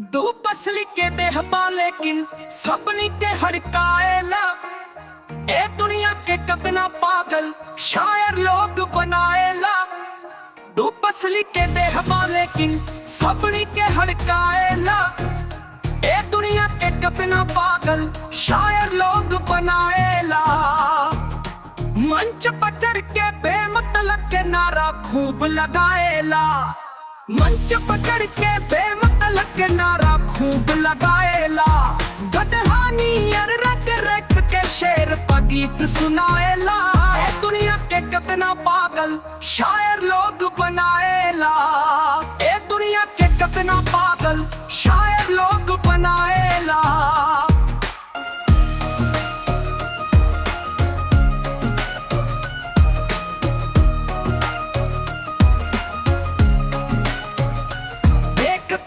दो पसली के देहबा लेकिन सबनी के हड़काएला। ए दुनिया के कतना पागल शायर लोग बनाएला। दो पसली के देहबा लेकिन सबनी के हड़काएला। ए दुनिया के कतना पागल शायर लोग बनाएला। मंच पर चढ़ के बेमतलब के नारा खूब लगाएला। मंच पर चढ़ के बेमतलब के नारा खूब लगाएला। गदहानी यार रख रख के शेर पर गीत सुनाएला। ए दुनिया के कितना पागल शायर लोग बनाएला। ए दुनिया के कितना पागल शायर लोग बनाएला।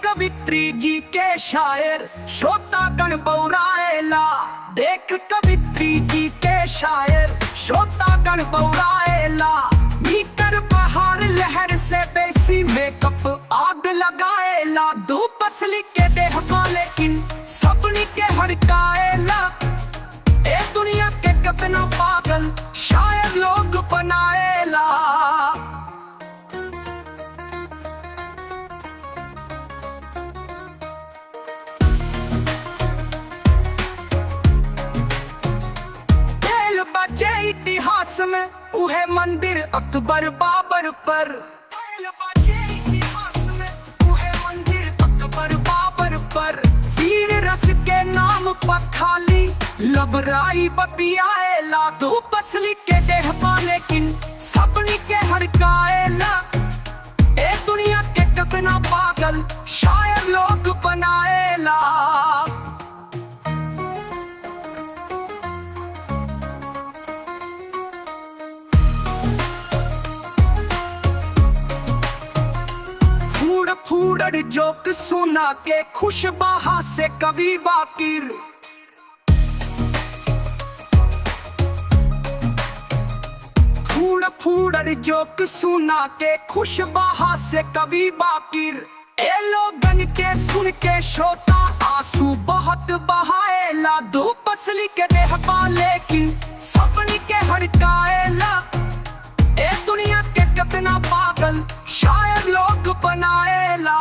कवित्री जी के शायर श्रोतागण बौराएला। देख कवित्री जी के शायर श्रोतागण बौराएला। भीतर बहार लहर से बेसी मेकअप आग लगाएला। दो पसली के देहबा लेकिन सबनी के हड़काएला। ए दुनिया के कितना पागल शायर लोग बनाएला। बचे इतिहास में उहे मंदिर अकबर बाबर पर। इतिहास में उहे मंदिर अकबर बाबर पर। वीर रस के नाम पर खाली लबराई बतियाएला। दो पसली के देहबा लेकिन सबनी के हड़काएला। ए दुनिया के कितना पागल शायर लोग बनाएला। फूड़ जोक सुना के खुश बहा से कवि बाकिर। फूड़ जोक सुना के खुश बहा से कवि बाकिर। ए लोगन के सुन के श्रोता आंसू बहुत बहाएला। दो पसली के देहबा लेकिन सबनी के हड़काएला। ए दुनिया के कितना पागल शायर लोग बनाएला।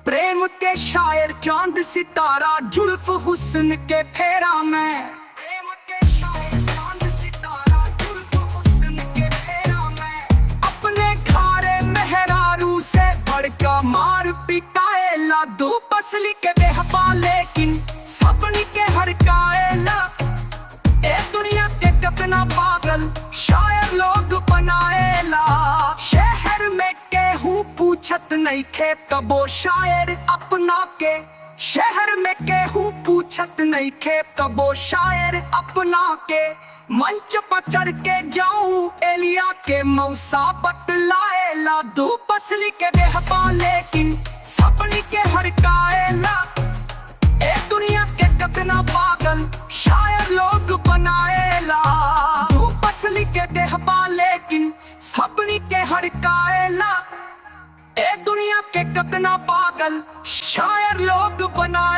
प्रेम के शायर चांद सितारा जुल्फ हुस्न के फेरा में। प्रेम के शायर चांद सितारा जुल्फ हुस्न के फेरा में। अपने घारे मेहरारू से बड़का मार पिटाएला। दो पसली के देहबा लेकिन सबनी के हड़काएला। ए दुनिया के कितना पागल शायर लोग बनाएला। शहर में केहू पूछत नहीं खे कबो शायर अपना के। शहर में केहू पूछत नहीं खे कबो शायर अपना के। मंच पर चढ़ के जाऊं एलिया के मौसा बतलाएला। दो पसली के देहबा लेकिन सबनी के हड़काएला। ए दुनिया के कितना पागल शायर लोग बनाएला। दो पसली के देहबा लेकिन सबनी के हड़काएला। ए दुनिया के कितना पागल शायर लोग बनाएला।